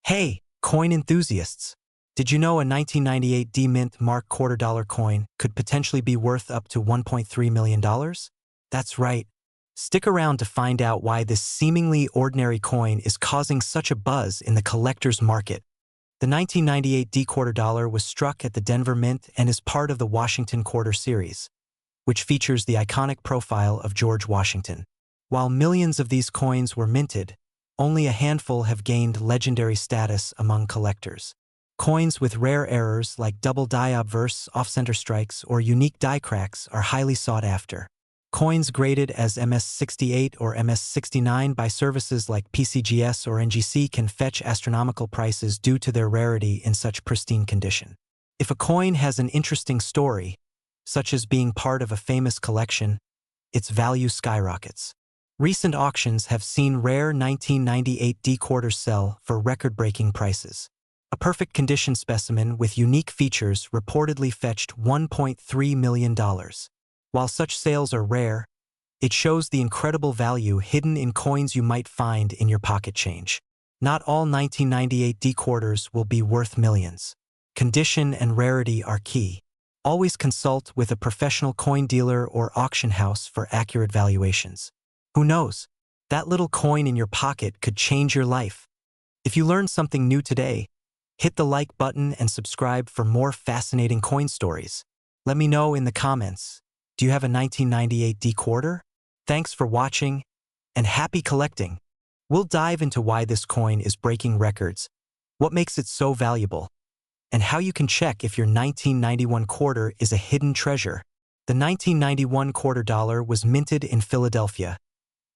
Hey, coin enthusiasts! Did you know a 1998 D-Mint Mark $quarter coin could potentially be worth up to $1.3 million? That's right. Stick around to find out why this seemingly ordinary coin is causing such a buzz in the collector's market. The 1998 D $quarter was struck at the Denver Mint and is part of the Washington Quarter series, which features the iconic profile of George Washington. While millions of these coins were minted, only a handful have gained legendary status among collectors. Coins with rare errors like double die obverse, off-center strikes, or unique die cracks are highly sought after. Coins graded as MS-68 or MS-69 by services like PCGS or NGC can fetch astronomical prices due to their rarity in such pristine condition. If a coin has an interesting story, such as being part of a famous collection, its value skyrockets. Recent auctions have seen rare 1998 D quarters sell for record-breaking prices. A perfect condition specimen with unique features reportedly fetched $1.3 million. While such sales are rare, it shows the incredible value hidden in coins you might find in your pocket change. Not all 1998 D quarters will be worth millions. Condition and rarity are key. Always consult with a professional coin dealer or auction house for accurate valuations. Who knows? That little coin in your pocket could change your life. If you learned something new today, hit the like button and subscribe for more fascinating coin stories. Let me know in the comments. Do you have a 1998 D quarter? Thanks for watching, and happy collecting! We'll dive into why this coin is breaking records, what makes it so valuable, and how you can check if your 1991 quarter is a hidden treasure. The 1991 $quarter was minted in Philadelphia,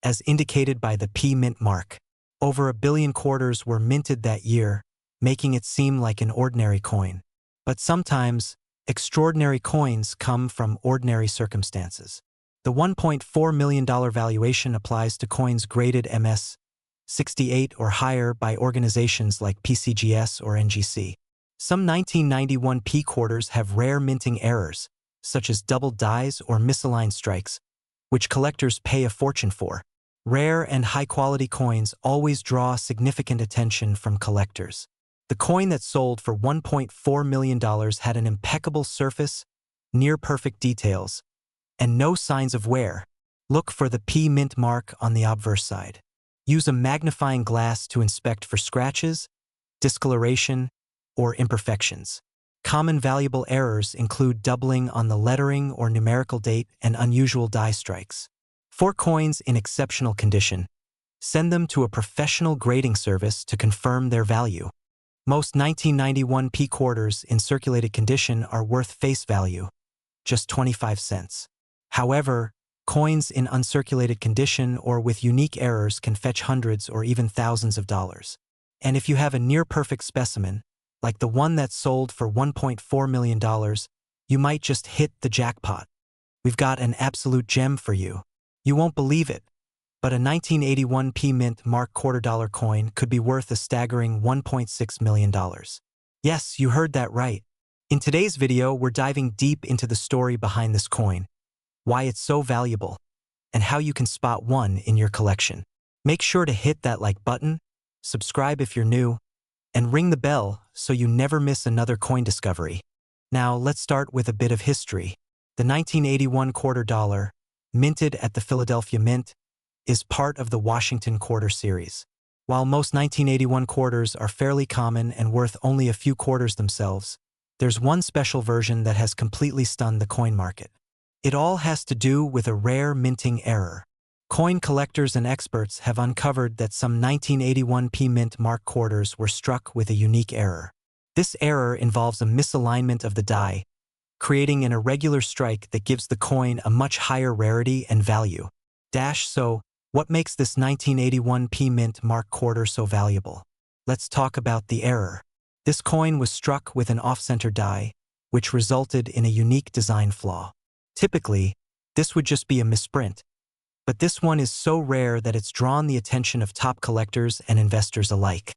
as indicated by the P Mint mark. Over 1 billion quarters were minted that year, making it seem like an ordinary coin. But sometimes, extraordinary coins come from ordinary circumstances. The $1.4 million valuation applies to coins graded MS-68 or higher by organizations like PCGS or NGC. Some 1991 P quarters have rare minting errors, such as double dies or misaligned strikes, which collectors pay a fortune for. Rare and high-quality coins always draw significant attention from collectors. The coin that sold for $1.4 million had an impeccable surface, near-perfect details, and no signs of wear. Look for the P Mint mark on the obverse side. Use a magnifying glass to inspect for scratches, discoloration, or imperfections. Common valuable errors include doubling on the lettering or numerical date and unusual die strikes. For coins in exceptional condition, send them to a professional grading service to confirm their value. Most 1991 P quarters in circulated condition are worth face value, just 25 cents. However, coins in uncirculated condition or with unique errors can fetch hundreds or even thousands of dollars. And if you have a near-perfect specimen, like the one that sold for $1.4 million, you might just hit the jackpot. We've got an absolute gem for you. You won't believe it, but a 1981 P Mint Mark $quarter coin could be worth a staggering $1.6 million. Yes, you heard that right. In today's video, we're diving deep into the story behind this coin, why it's so valuable, and how you can spot one in your collection. Make sure to hit that like button, subscribe if you're new, and ring the bell so you never miss another coin discovery. Now, let's start with a bit of history. The 1981 $quarter, minted at the Philadelphia Mint, is part of the Washington Quarter series. While most 1981 quarters are fairly common and worth only a few quarters themselves, there's one special version that has completely stunned the coin market. It all has to do with a rare minting error. Coin collectors and experts have uncovered that some 1981 P Mint Mark quarters were struck with a unique error. This error involves a misalignment of the die, creating an irregular strike that gives the coin a much higher rarity and value. So, what makes this 1981 P Mint Mark quarter so valuable? Let's talk about the error. This coin was struck with an off-center die, which resulted in a unique design flaw. Typically, this would just be a misprint, but this one is so rare that it's drawn the attention of top collectors and investors alike.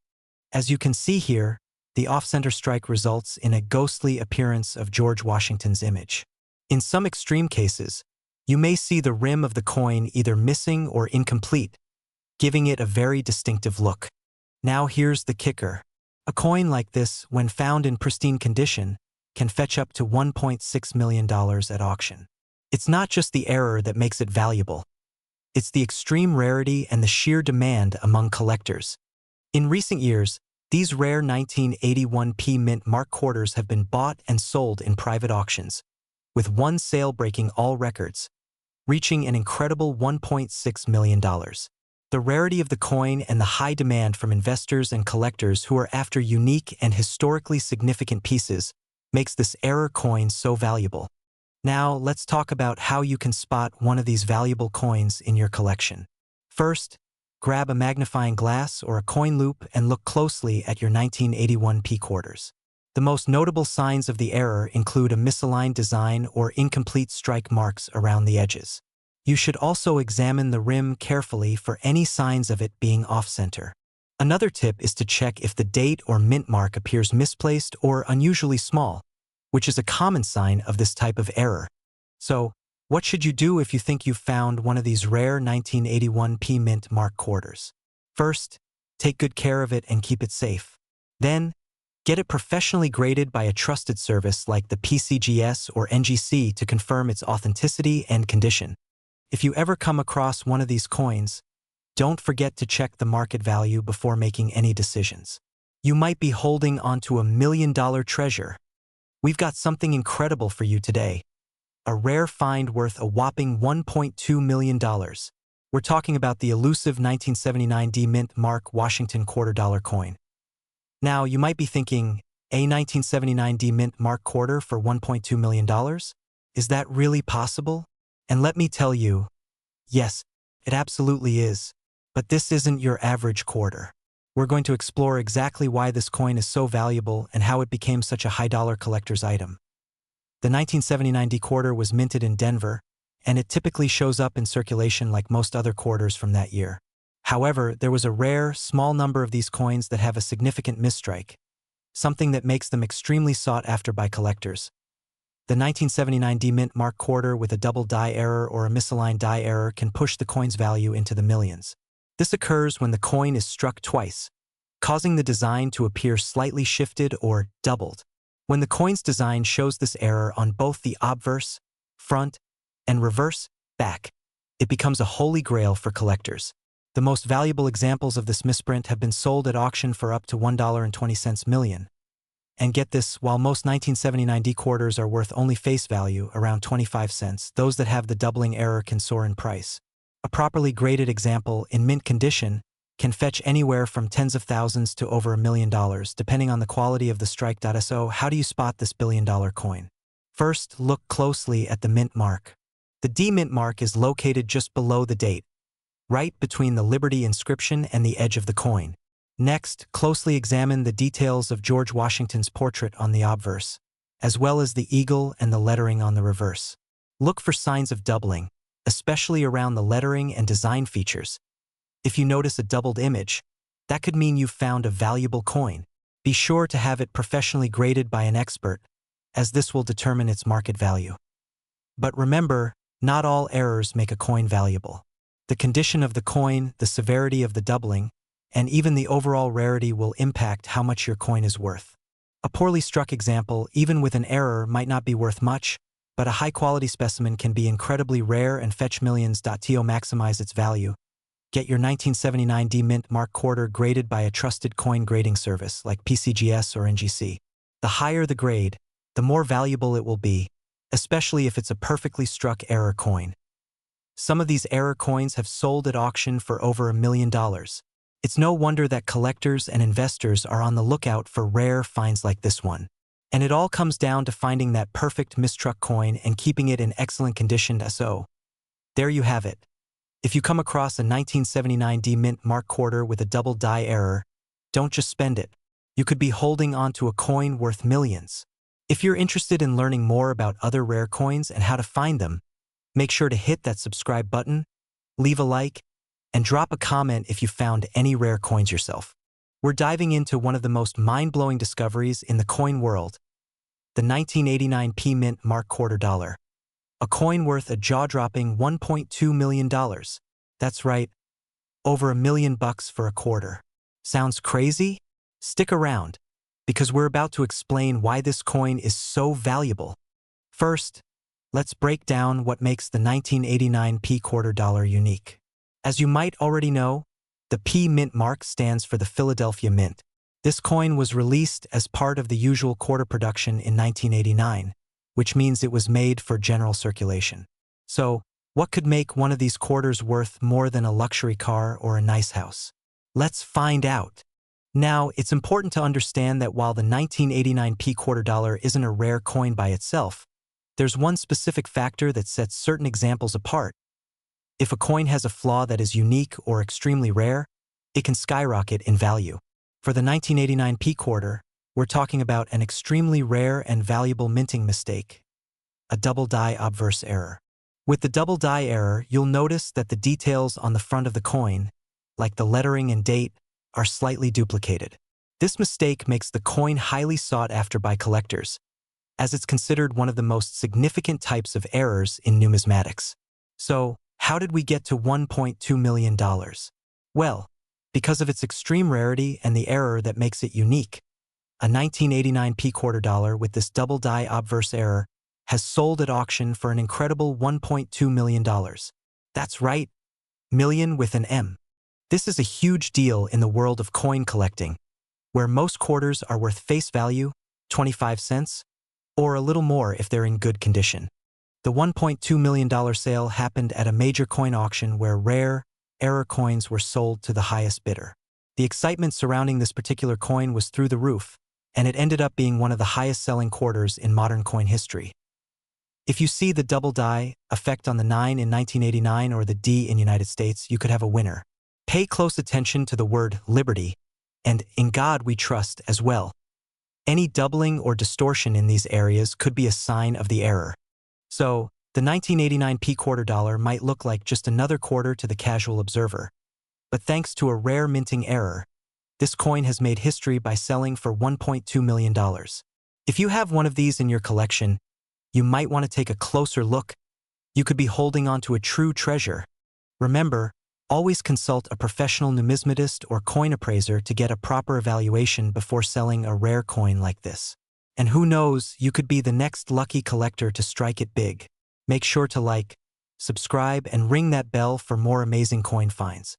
As you can see here, the off-center strike results in a ghostly appearance of George Washington's image. In some extreme cases, you may see the rim of the coin either missing or incomplete, giving it a very distinctive look. Now here's the kicker. A coin like this, when found in pristine condition, can fetch up to $1.6 million at auction. It's not just the error that makes it valuable. It's the extreme rarity and the sheer demand among collectors. In recent years, these rare 1981p mint mark quarters have been bought and sold in private auctions, with one sale breaking all records, reaching an incredible $1.6 million. The rarity of the coin and the high demand from investors and collectors who are after unique and historically significant pieces makes this error coin so valuable. Now, let's talk about how you can spot one of these valuable coins in your collection. First, grab a magnifying glass or a coin loupe and look closely at your 1981p quarters. The most notable signs of the error include a misaligned design or incomplete strike marks around the edges. You should also examine the rim carefully for any signs of it being off-center. Another tip is to check if the date or mint mark appears misplaced or unusually small, which is a common sign of this type of error. So, what should you do if you think you've found one of these rare 1981p mint mark quarters? First, take good care of it and keep it safe. Then, get it professionally graded by a trusted service like the PCGS or NGC to confirm its authenticity and condition. If you ever come across one of these coins, don't forget to check the market value before making any decisions. You might be holding onto $1 million treasure. We've got something incredible for you today. A rare find worth a whopping $1.2 million. We're talking about the elusive 1979 D Mint Mark Washington $quarter coin. Now, you might be thinking, a 1979 D Mint Mark quarter for $1.2 million? Is that really possible? And let me tell you, yes, it absolutely is. But this isn't your average quarter. We're going to explore exactly why this coin is so valuable and how it became such a high-dollar collector's item. The 1979 D quarter was minted in Denver, and it typically shows up in circulation like most other quarters from that year. However, there was a rare, small number of these coins that have a significant misstrike, something that makes them extremely sought after by collectors. The 1979 D Mint Mark quarter with a double die error or a misaligned die error can push the coin's value into the millions. This occurs when the coin is struck twice, causing the design to appear slightly shifted or doubled. When the coin's design shows this error on both the obverse, front, and reverse, back, it becomes a holy grail for collectors. The most valuable examples of this misprint have been sold at auction for up to $1.20 million. And get this, while most 1979 D quarters are worth only face value, around 25 cents, those that have the doubling error can soar in price. A properly graded example, in mint condition, can fetch anywhere from tens of thousands to over $1 million, depending on the quality of the strike. So, how do you spot this billion-dollar coin? First, look closely at the mint mark. The D mint mark is located just below the date, right between the Liberty inscription and the edge of the coin. Next, closely examine the details of George Washington's portrait on the obverse, as well as the eagle and the lettering on the reverse. Look for signs of doubling, especially around the lettering and design features. If you notice a doubled image, that could mean you've found a valuable coin. Be sure to have it professionally graded by an expert, as this will determine its market value. But remember, not all errors make a coin valuable. The condition of the coin, the severity of the doubling, and even the overall rarity will impact how much your coin is worth. A poorly struck example, even with an error, might not be worth much, but a high-quality specimen can be incredibly rare and fetch millions. To maximize its value, get your 1979 D Mint Mark quarter graded by a trusted coin grading service like PCGS or NGC. The higher the grade, the more valuable it will be, especially if it's a perfectly struck error coin. Some of these error coins have sold at auction for over $1 million. It's no wonder that collectors and investors are on the lookout for rare finds like this one. And it all comes down to finding that perfect mistruck coin and keeping it in excellent condition. So, there you have it. If you come across a 1979 D Mint Mark quarter with a double die error, don't just spend it. You could be holding onto a coin worth millions. If you're interested in learning more about other rare coins and how to find them, make sure to hit that subscribe button, leave a like, and drop a comment if you found any rare coins yourself. We're diving into one of the most mind-blowing discoveries in the coin world, the 1989p Mint Mark quarter dollar. A coin worth a jaw-dropping $1.2 million. That's right, over $1 million for a quarter. Sounds crazy? Stick around. because we're about to explain why this coin is so valuable. First, let's break down what makes the 1989 P quarter dollar unique. As you might already know, the P mint mark stands for the Philadelphia Mint. This coin was released as part of the usual quarter production in 1989, which means it was made for general circulation. So, what could make one of these quarters worth more than a luxury car or a nice house? Let's find out. Now, it's important to understand that while the 1989 P quarter dollar isn't a rare coin by itself, there's one specific factor that sets certain examples apart. If a coin has a flaw that is unique or extremely rare, it can skyrocket in value. For the 1989 P quarter, we're talking about an extremely rare and valuable minting mistake, a double die obverse error. With the double die error, you'll notice that the details on the front of the coin, like the lettering and date, are slightly duplicated. This mistake makes the coin highly sought after by collectors, as it's considered one of the most significant types of errors in numismatics. So, how did we get to $1.2 million? Well, because of its extreme rarity and the error that makes it unique. A 1989 P quarter dollar with this double die obverse error has sold at auction for an incredible $1.2 million. That's right, million with an M. This is a huge deal in the world of coin collecting, where most quarters are worth face value, 25 cents, or a little more if they're in good condition. The $1.2 million sale happened at a major coin auction where rare, error coins were sold to the highest bidder. The excitement surrounding this particular coin was through the roof, and it ended up being one of the highest-selling quarters in modern coin history. If you see the double die effect on the 9 in 1989 or the D in United States, you could have a winner. Pay close attention to the word liberty, and in God we trust as well. Any doubling or distortion in these areas could be a sign of the error. So, the 1989 P quarter dollar might look like just another quarter to the casual observer. But thanks to a rare minting error, this coin has made history by selling for $1.2 million. If you have one of these in your collection, you might want to take a closer look. You could be holding on to a true treasure. Remember, always consult a professional numismatist or coin appraiser to get a proper evaluation before selling a rare coin like this. And who knows, you could be the next lucky collector to strike it big. Make sure to like, subscribe, and ring that bell for more amazing coin finds.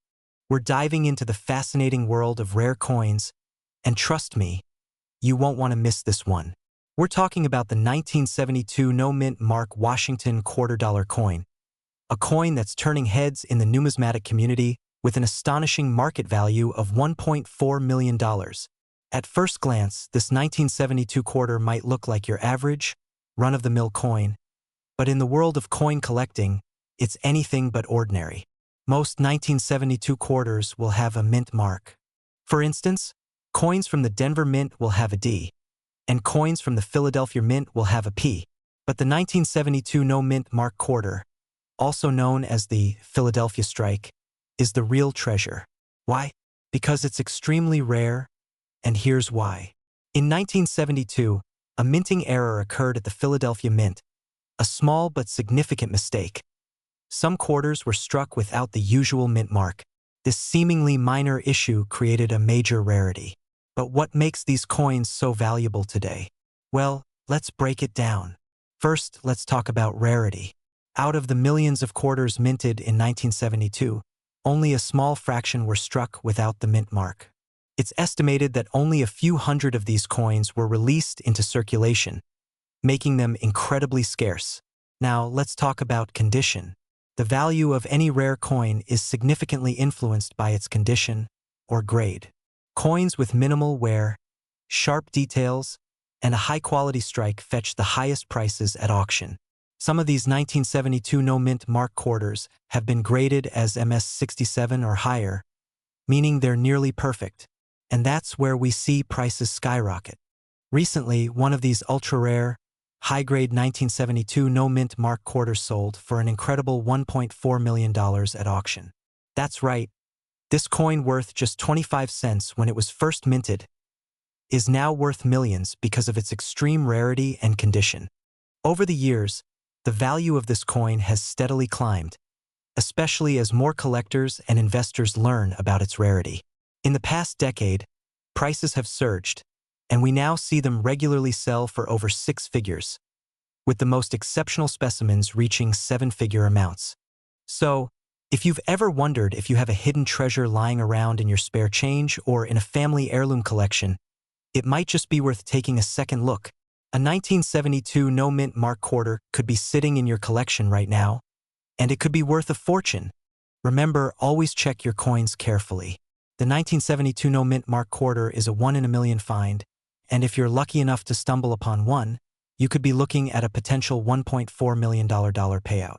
We're diving into the fascinating world of rare coins, and trust me, you won't want to miss this one. We're talking about the 1972 no-mint mark Washington quarter dollar coin, a coin that's turning heads in the numismatic community with an astonishing market value of $1.4 million. At first glance, this 1972 quarter might look like your average, run-of-the-mill coin, but in the world of coin collecting, it's anything but ordinary. Most 1972 quarters will have a mint mark. For instance, coins from the Denver Mint will have a D, and coins from the Philadelphia Mint will have a P. But the 1972 no-mint mark quarter, also known as the Philadelphia Strike, is the real treasure. Why? Because it's extremely rare, and here's why. In 1972, a minting error occurred at the Philadelphia Mint, a small but significant mistake. Some quarters were struck without the usual mint mark. This seemingly minor issue created a major rarity. But what makes these coins so valuable today? Well, let's break it down. First, let's talk about rarity. Out of the millions of quarters minted in 1972, only a small fraction were struck without the mint mark. It's estimated that only a few hundred of these coins were released into circulation, making them incredibly scarce. Now, let's talk about condition. The value of any rare coin is significantly influenced by its condition or grade. Coins with minimal wear, sharp details, and a high-quality strike fetch the highest prices at auction. Some of these 1972 no-mint mark quarters have been graded as MS67 or higher, meaning they're nearly perfect, and that's where we see prices skyrocket. Recently, one of these ultra-rare, high-grade 1972 no-mint mark quarters sold for an incredible $1.4 million at auction. That's right, this coin worth just 25 cents when it was first minted is now worth millions because of its extreme rarity and condition. Over the years, the value of this coin has steadily climbed, especially as more collectors and investors learn about its rarity. In the past decade, prices have surged, and we now see them regularly sell for over 6 figures, with the most exceptional specimens reaching 7-figure amounts. So, if you've ever wondered if you have a hidden treasure lying around in your spare change or in a family heirloom collection, it might just be worth taking a second look. A 1972 no-mint mark quarter could be sitting in your collection right now, and it could be worth a fortune. Remember, always check your coins carefully. The 1972 no-mint mark quarter is a 1 in a million find, and if you're lucky enough to stumble upon one, you could be looking at a potential $1.4 million payout.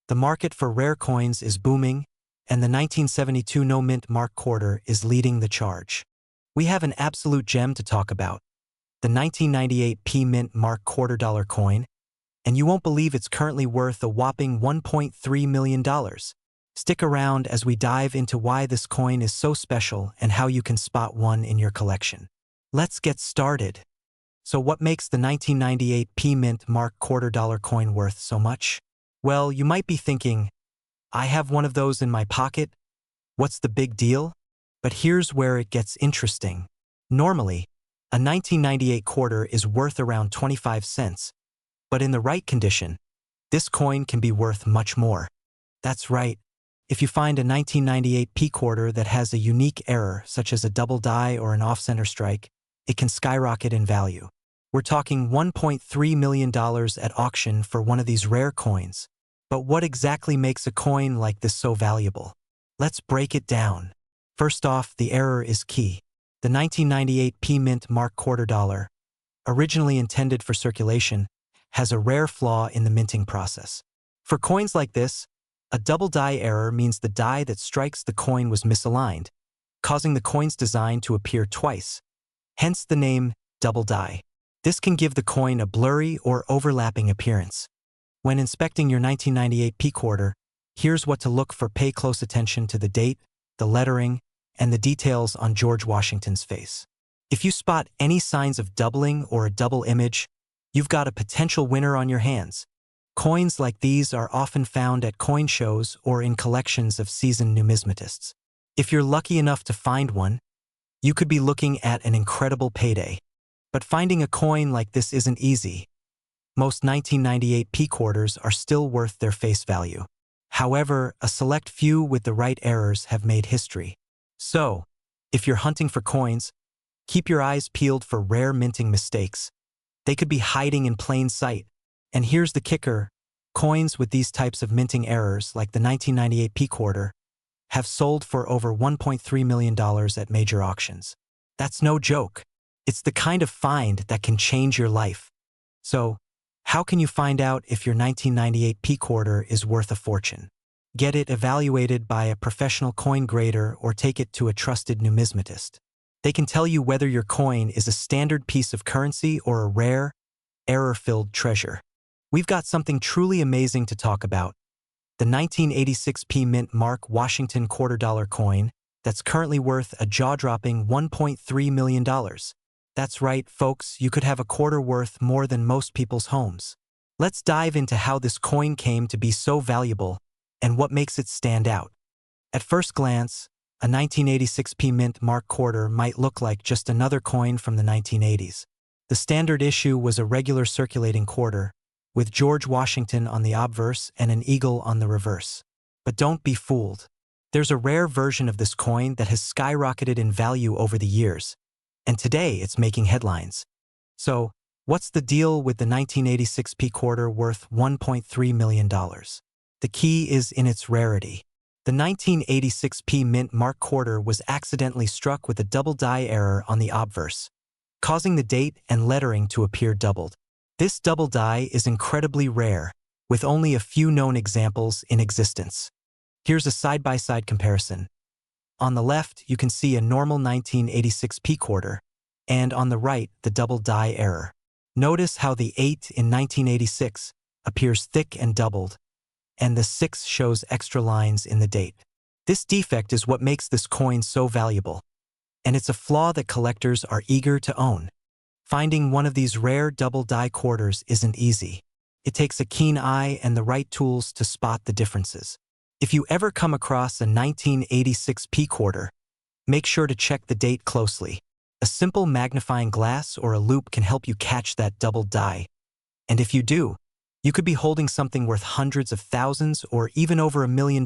The market for rare coins is booming, and the 1972 no-mint mark quarter is leading the charge. We have an absolute gem to talk about, the 1998 P-Mint mark $250 coin, and you won't believe it's currently worth a whopping $1.3 million. Stick around as we dive into why this coin is so special and how you can spot one in your collection. Let's get started. So what makes the 1998 P-Mint mark $250 coin worth so much? Well, you might be thinking, I have one of those in my pocket. What's the big deal? But here's where it gets interesting. Normally, a 1998 quarter is worth around 25 cents, but in the right condition, this coin can be worth much more. That's right. If you find a 1998 P quarter that has a unique error, such as a double die or an off-center strike, it can skyrocket in value. We're talking $1.3 million at auction for one of these rare coins. But what exactly makes a coin like this so valuable? Let's break it down. First off, the error is key. The 1998 P-Mint mark $250, originally intended for circulation, has a rare flaw in the minting process. For coins like this, a double die error means the die that strikes the coin was misaligned, causing the coin's design to appear twice, hence the name double die. This can give the coin a blurry or overlapping appearance. When inspecting your 1998 P quarter, here's what to look for. Pay close attention to the date, the lettering, and the details on George Washington's face. If you spot any signs of doubling or a double image, you've got a potential winner on your hands. Coins like these are often found at coin shows or in collections of seasoned numismatists. If you're lucky enough to find one, you could be looking at an incredible payday. But finding a coin like this isn't easy. Most 1998 P quarters are still worth their face value. However, a select few with the right errors have made history. So, if you're hunting for coins, keep your eyes peeled for rare minting mistakes. They could be hiding in plain sight. And here's the kicker, coins with these types of minting errors, like the 1998 P quarter, have sold for over $1.3 million at major auctions. That's no joke. It's the kind of find that can change your life. So, how can you find out if your 1998 P quarter is worth a fortune? Get it evaluated by a professional coin grader or take it to a trusted numismatist. They can tell you whether your coin is a standard piece of currency or a rare, error-filled treasure. We've got something truly amazing to talk about. The 1986 P-Mint mark Washington $250 coin that's currently worth a jaw-dropping $1.3 million. That's right, folks, you could have a quarter worth more than most people's homes. Let's dive into how this coin came to be so valuable and what makes it stand out. At first glance, a 1986 P-Mint mark quarter might look like just another coin from the 1980s. The standard issue was a regular circulating quarter, with George Washington on the obverse and an eagle on the reverse. But don't be fooled. There's a rare version of this coin that has skyrocketed in value over the years, and today it's making headlines. So, what's the deal with the 1986 P quarter worth $1.3 million? The key is in its rarity. The 1986 P Mint mark quarter was accidentally struck with a double die error on the obverse, causing the date and lettering to appear doubled. This double die is incredibly rare, with only a few known examples in existence. Here's a side-by-side comparison. On the left, you can see a normal 1986 P quarter, and on the right, the double die error. Notice how the 8 in 1986 appears thick and doubled, and the 6 shows extra lines in the date. This defect is what makes this coin so valuable, and it's a flaw that collectors are eager to own. Finding one of these rare double die quarters isn't easy. It takes a keen eye and the right tools to spot the differences. If you ever come across a 1986 P quarter, make sure to check the date closely. A simple magnifying glass or a loupe can help you catch that double die. And if you do, you could be holding something worth hundreds of thousands or even over $1 million.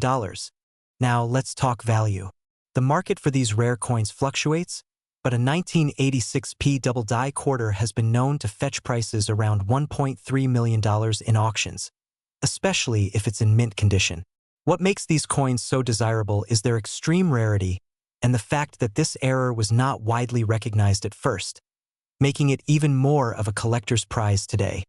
Now let's talk value. The market for these rare coins fluctuates, but a 1986p double die quarter has been known to fetch prices around $1.3 million in auctions, especially if it's in mint condition. What makes these coins so desirable is their extreme rarity and the fact that this error was not widely recognized at first, making it even more of a collector's prize today.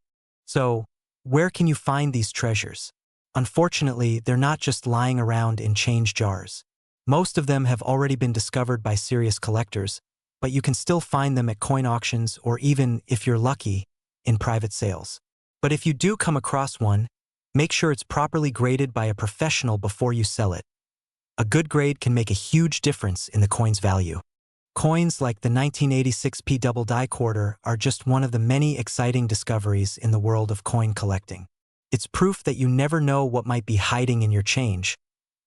So, where can you find these treasures? Unfortunately, they're not just lying around in change jars. Most of them have already been discovered by serious collectors, but you can still find them at coin auctions or even, if you're lucky, in private sales. But if you do come across one, make sure it's properly graded by a professional before you sell it. A good grade can make a huge difference in the coin's value. Coins like the 1986p double die quarter are just one of the many exciting discoveries in the world of coin collecting. It's proof that you never know what might be hiding in your change,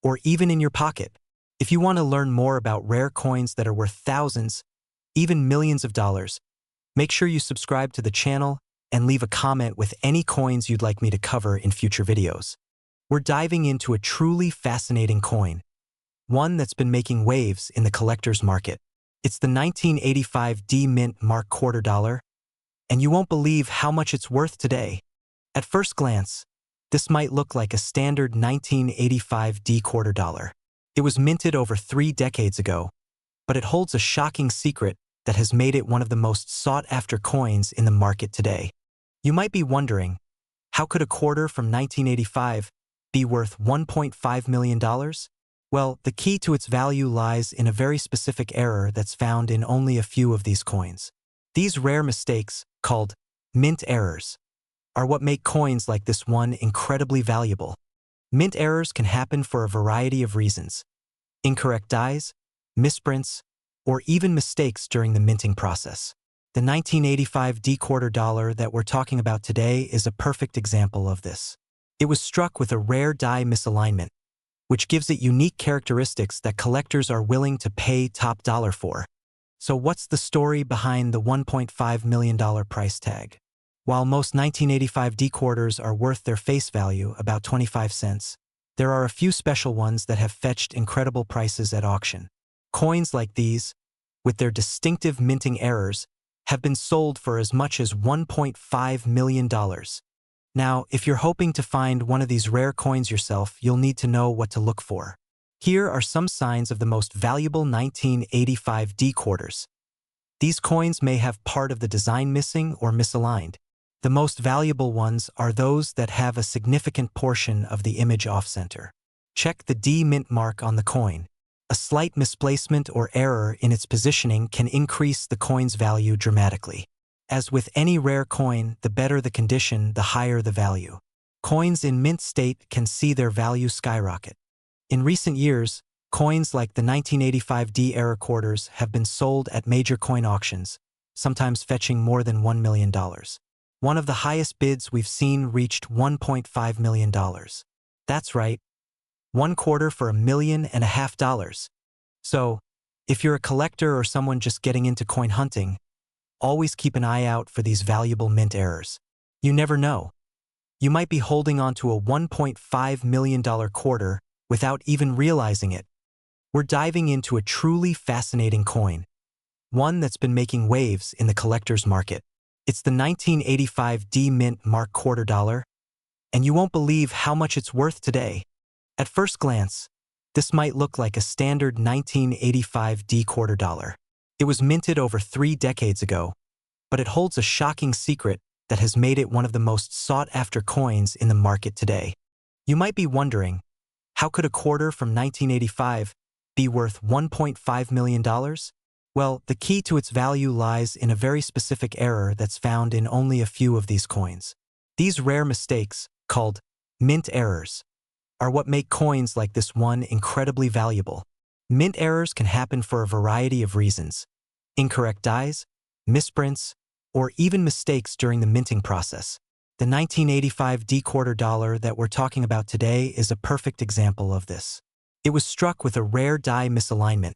or even in your pocket. If you want to learn more about rare coins that are worth thousands, even millions of dollars, make sure you subscribe to the channel and leave a comment with any coins you'd like me to cover in future videos. We're diving into a truly fascinating coin, one that's been making waves in the collector's market. It's the 1985 D Mint Mark quarter dollar, and you won't believe how much it's worth today. At first glance, this might look like a standard 1985 D quarter dollar. It was minted over 3 decades ago, but it holds a shocking secret that has made it one of the most sought-after coins in the market today. You might be wondering, how could a quarter from 1985 be worth $1.5 million? Well, the key to its value lies in a very specific error that's found in only a few of these coins. These rare mistakes, called mint errors, are what make coins like this one incredibly valuable. Mint errors can happen for a variety of reasons: incorrect dies, misprints, or even mistakes during the minting process. The 1985 D quarter dollar that we're talking about today is a perfect example of this. It was struck with a rare die misalignment, which gives it unique characteristics that collectors are willing to pay top dollar for. So what's the story behind the $1.5 million price tag? While most 1985 D quarters are worth their face value, about 25 cents, there are a few special ones that have fetched incredible prices at auction. Coins like these, with their distinctive minting errors, have been sold for as much as $1.5 million. Now, if you're hoping to find one of these rare coins yourself, you'll need to know what to look for. Here are some signs of the most valuable 1985 D quarters. These coins may have part of the design missing or misaligned. The most valuable ones are those that have a significant portion of the image off-center. Check the D mint mark on the coin. A slight misplacement or error in its positioning can increase the coin's value dramatically. As with any rare coin, the better the condition, the higher the value. Coins in mint state can see their value skyrocket. In recent years, coins like the 1985 D era quarters have been sold at major coin auctions, sometimes fetching more than $1 million. One of the highest bids we've seen reached $1.5 million. That's right, one quarter for $1.5 million. So, if you're a collector or someone just getting into coin hunting, always keep an eye out for these valuable mint errors. You never know. You might be holding onto a $1.5 million quarter without even realizing it. We're diving into a truly fascinating coin, one that's been making waves in the collector's market. It's the 1985 D Mint Mark quarter dollar, and you won't believe how much it's worth today. At first glance, this might look like a standard 1985 D quarter dollar. It was minted over 3 decades ago, but it holds a shocking secret that has made it one of the most sought-after coins in the market today. You might be wondering, how could a quarter from 1985 be worth $1.5 million? Well, the key to its value lies in a very specific error that's found in only a few of these coins. These rare mistakes, called mint errors, are what make coins like this one incredibly valuable. Mint errors can happen for a variety of reasons: incorrect dies, misprints, or even mistakes during the minting process. The 1985 D quarter dollar that we're talking about today is a perfect example of this. It was struck with a rare die misalignment,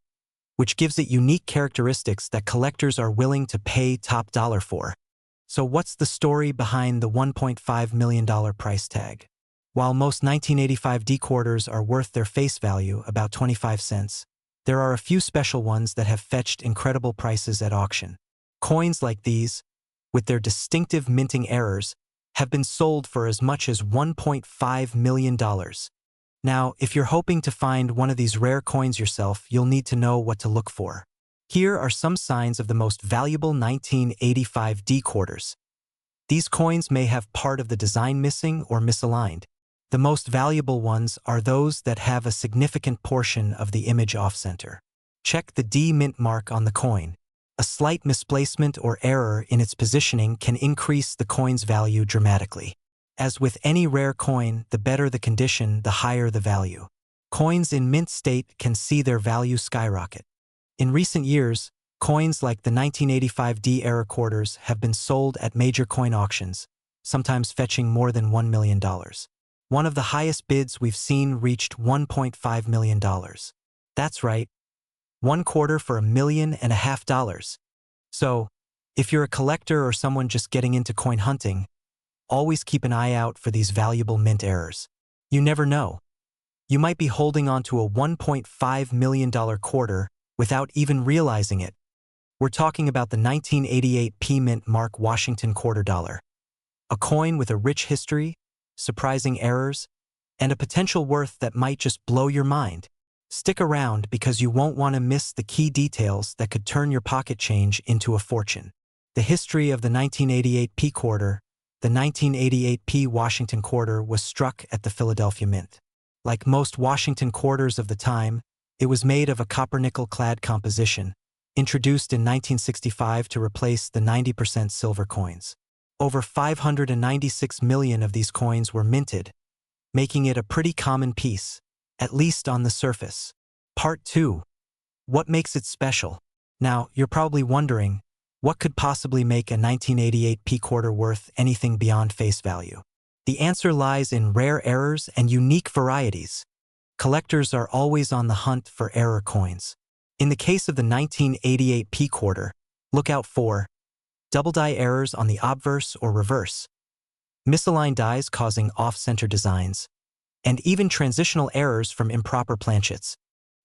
which gives it unique characteristics that collectors are willing to pay top dollar for. So what's the story behind the $1.5 million price tag? While most 1985 D quarters are worth their face value, about 25 cents, there are a few special ones that have fetched incredible prices at auction. Coins like these, with their distinctive minting errors, have been sold for as much as $1.5 million. Now, if you're hoping to find one of these rare coins yourself, you'll need to know what to look for. Here are some signs of the most valuable 1985 D quarters. These coins may have part of the design missing or misaligned. The most valuable ones are those that have a significant portion of the image off-center. Check the D mint mark on the coin. A slight misplacement or error in its positioning can increase the coin's value dramatically. As with any rare coin, the better the condition, the higher the value. Coins in mint state can see their value skyrocket. In recent years, coins like the 1985 D era quarters have been sold at major coin auctions, sometimes fetching more than $1 million. One of the highest bids we've seen reached $1.5 million. That's right, one quarter for $1.5 million. So, if you're a collector or someone just getting into coin hunting, always keep an eye out for these valuable mint errors. You never know. You might be holding on to a $1.5 million quarter without even realizing it. We're talking about the 1988 P Mint Mark Washington quarter dollar. A coin with a rich history, surprising errors, and a potential worth that might just blow your mind. Stick around because you won't want to miss the key details that could turn your pocket change into a fortune. The history of the 1988 P quarter. The 1988 P Washington quarter was struck at the Philadelphia Mint. Like most Washington quarters of the time, it was made of a copper-nickel-clad composition, introduced in 1965 to replace the 90% silver coins. Over 596 million of these coins were minted, making it a pretty common piece, at least on the surface. Part 2. What makes it special? Now, you're probably wondering, what could possibly make a 1988 P quarter worth anything beyond face value? The answer lies in rare errors and unique varieties. Collectors are always on the hunt for error coins. In the case of the 1988 P quarter, look out for double die errors on the obverse or reverse, misaligned dies causing off-center designs, and even transitional errors from improper planchets.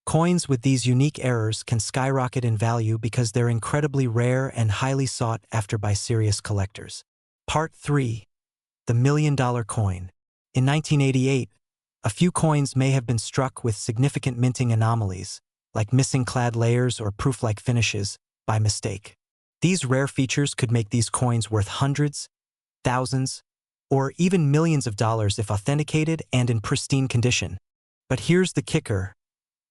Coins with these unique errors can skyrocket in value because they're incredibly rare and highly sought after by serious collectors. Part 3. The $1 million coin. In 1988, a few coins may have been struck with significant minting anomalies, like missing clad layers or proof-like finishes, by mistake. These rare features could make these coins worth hundreds, thousands, or even millions of dollars if authenticated and in pristine condition. But here's the kicker.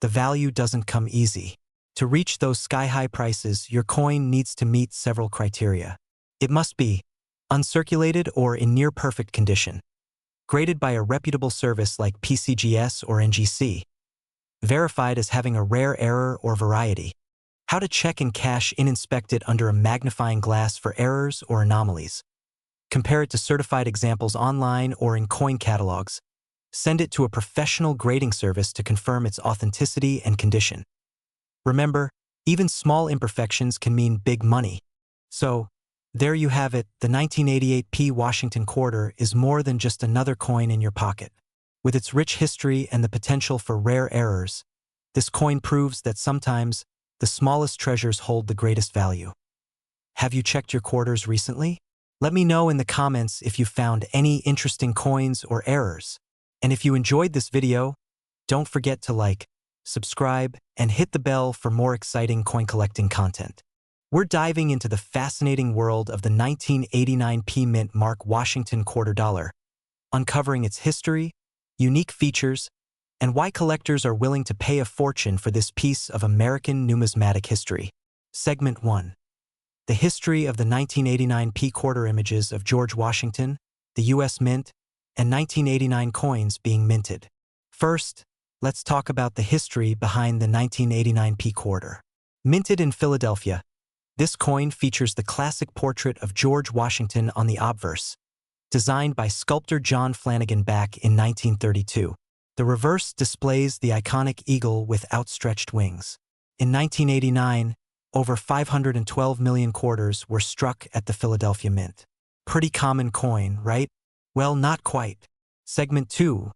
The value doesn't come easy. To reach those sky-high prices, your coin needs to meet several criteria. It must be uncirculated or in near-perfect condition, graded by a reputable service like PCGS or NGC, verified as having a rare error or variety. How to check and cash in inspected under a magnifying glass for errors or anomalies. Compare it to certified examples online or in coin catalogs. Send it to a professional grading service to confirm its authenticity and condition. Remember, even small imperfections can mean big money. So, there you have it, the 1988 P Washington quarter is more than just another coin in your pocket. With its rich history and the potential for rare errors, this coin proves that sometimes the smallest treasures hold the greatest value. Have you checked your quarters recently? Let me know in the comments if you found any interesting coins or errors. And if you enjoyed this video, don't forget to like, subscribe, and hit the bell for more exciting coin collecting content. We're diving into the fascinating world of the 1989 P Mint Mark Washington quarter dollar, uncovering its history, unique features, and why collectors are willing to pay a fortune for this piece of American numismatic history. Segment 1. The history of the 1989 P quarter images of George Washington, the U.S. Mint, and 1989 coins being minted. First, let's talk about the history behind the 1989 P quarter. Minted in Philadelphia, this coin features the classic portrait of George Washington on the obverse, designed by sculptor John Flanagan back in 1932. The reverse displays the iconic eagle with outstretched wings. In 1989, over 512 million quarters were struck at the Philadelphia Mint. Pretty common coin, right? Well, not quite. Segment 2.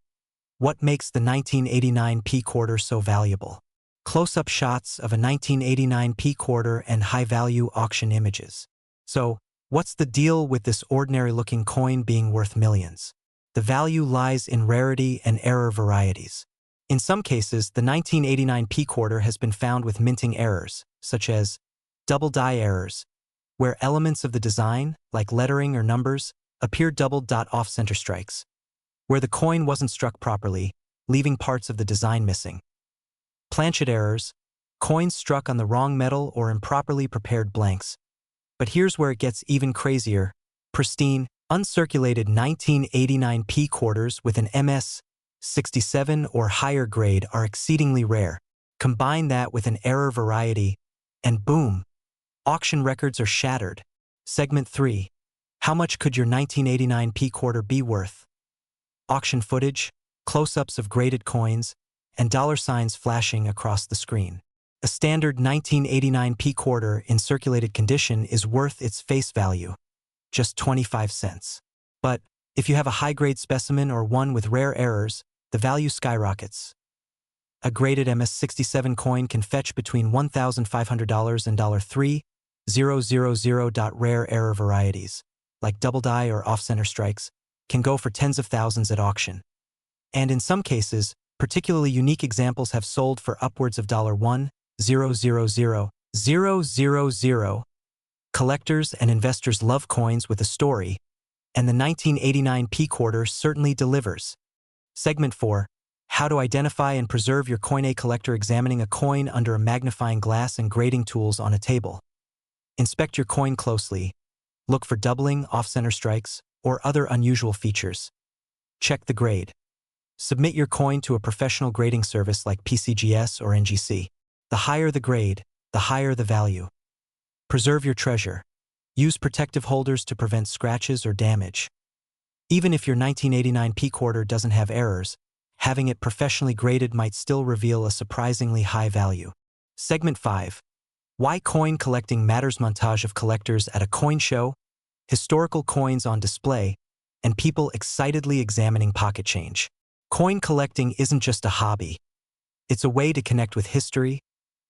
What makes the 1989 P quarter so valuable? Close-up shots of a 1989 P quarter and high-value auction images. So, what's the deal with this ordinary-looking coin being worth millions? The value lies in rarity and error varieties. In some cases, the 1989 P quarter has been found with minting errors, such as double die errors, where elements of the design, like lettering or numbers, appear doubled off-center strikes, where the coin wasn't struck properly, leaving parts of the design missing. Planchet errors, coins struck on the wrong metal or improperly prepared blanks. But here's where it gets even crazier. Pristine, uncirculated 1989 P quarters with an MS 67 or higher grade are exceedingly rare. Combine that with an error variety, and boom, auction records are shattered. Segment 3. How much could your 1989 P quarter be worth? Auction footage, close-ups of graded coins, and dollar signs flashing across the screen. A standard 1989 P quarter in circulated condition is worth its face value, just 25 cents. But if you have a high-grade specimen or one with rare errors, the value skyrockets. A graded MS-67 coin can fetch between $1,500 and $3,000. Rare error varieties, like double die or off-center strikes, can go for tens of thousands at auction. And in some cases, particularly unique examples have sold for upwards of $1,000,000. Collectors and investors love coins with a story, and the 1989 P quarter certainly delivers. Segment 4. How to identify and preserve your coin. A collector examining a coin under a magnifying glass and grading tools on a table. Inspect your coin closely. Look for doubling, off-center strikes, or other unusual features. Check the grade. Submit your coin to a professional grading service like PCGS or NGC. The higher the grade, the higher the value. Preserve your treasure. Use protective holders to prevent scratches or damage. Even if your 1989 P quarter doesn't have errors, having it professionally graded might still reveal a surprisingly high value. Segment 5. Why coin collecting matters. Montage of collectors at a coin show, historical coins on display, and people excitedly examining pocket change. Coin collecting isn't just a hobby. It's a way to connect with history,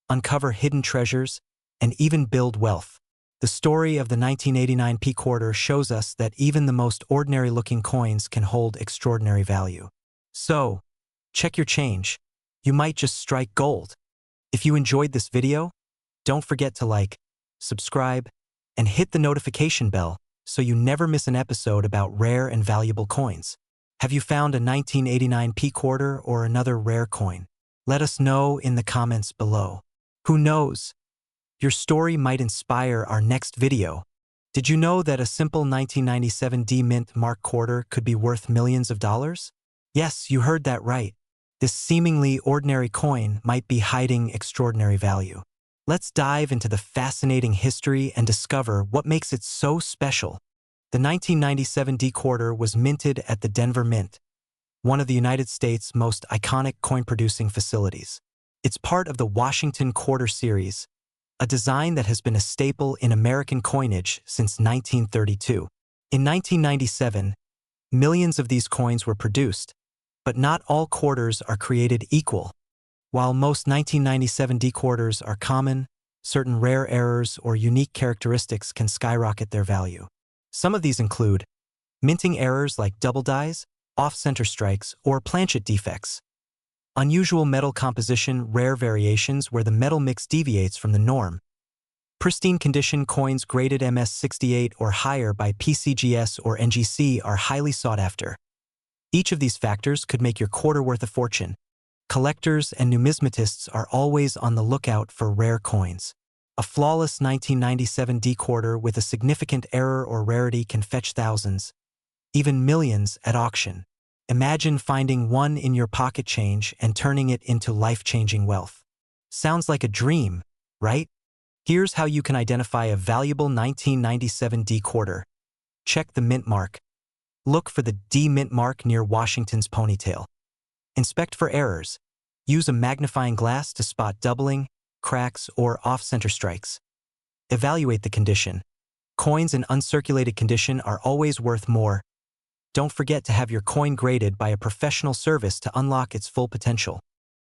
uncover hidden treasures, and even build wealth. The story of the 1989 P quarter shows us that even the most ordinary-looking coins can hold extraordinary value. So, check your change. You might just strike gold. If you enjoyed this video, don't forget to like, subscribe, and hit the notification bell so you never miss an episode about rare and valuable coins. Have you found a 1989 P quarter or another rare coin? Let us know in the comments below. Who knows? Your story might inspire our next video. Did you know that a simple 1997 D Mint Mark quarter could be worth millions of dollars? Yes, you heard that right. This seemingly ordinary coin might be hiding extraordinary value. Let's dive into the fascinating history and discover what makes it so special. The 1997 D quarter was minted at the Denver Mint, one of the United States' most iconic coin-producing facilities. It's part of the Washington Quarter series, a design that has been a staple in American coinage since 1932. In 1997, millions of these coins were produced, but not all quarters are created equal. While most 1997 D quarters are common, certain rare errors or unique characteristics can skyrocket their value. Some of these include minting errors like double dies, off-center strikes, or planchet defects. Unusual metal composition, rare variations where the metal mix deviates from the norm. Pristine condition coins graded MS-68 or higher by PCGS or NGC are highly sought after. Each of these factors could make your quarter worth a fortune. Collectors and numismatists are always on the lookout for rare coins. A flawless 1997 D quarter with a significant error or rarity can fetch thousands, even millions at auction. Imagine finding one in your pocket change and turning it into life-changing wealth. Sounds like a dream, right? Here's how you can identify a valuable 1997 D quarter. Check the mint mark. Look for the D mint mark near Washington's ponytail. Inspect for errors. Use a magnifying glass to spot doubling, cracks, or off-center strikes. Evaluate the condition. Coins in uncirculated condition are always worth more. Don't forget to have your coin graded by a professional service to unlock its full potential.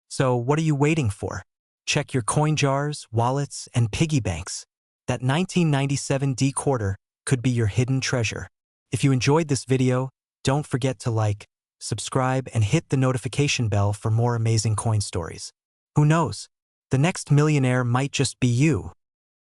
So what are you waiting for? Check your coin jars, wallets, and piggy banks. That 1997 D quarter could be your hidden treasure. If you enjoyed this video, don't forget to like, subscribe, and hit the notification bell for more amazing coin stories. Who knows? The next millionaire might just be you.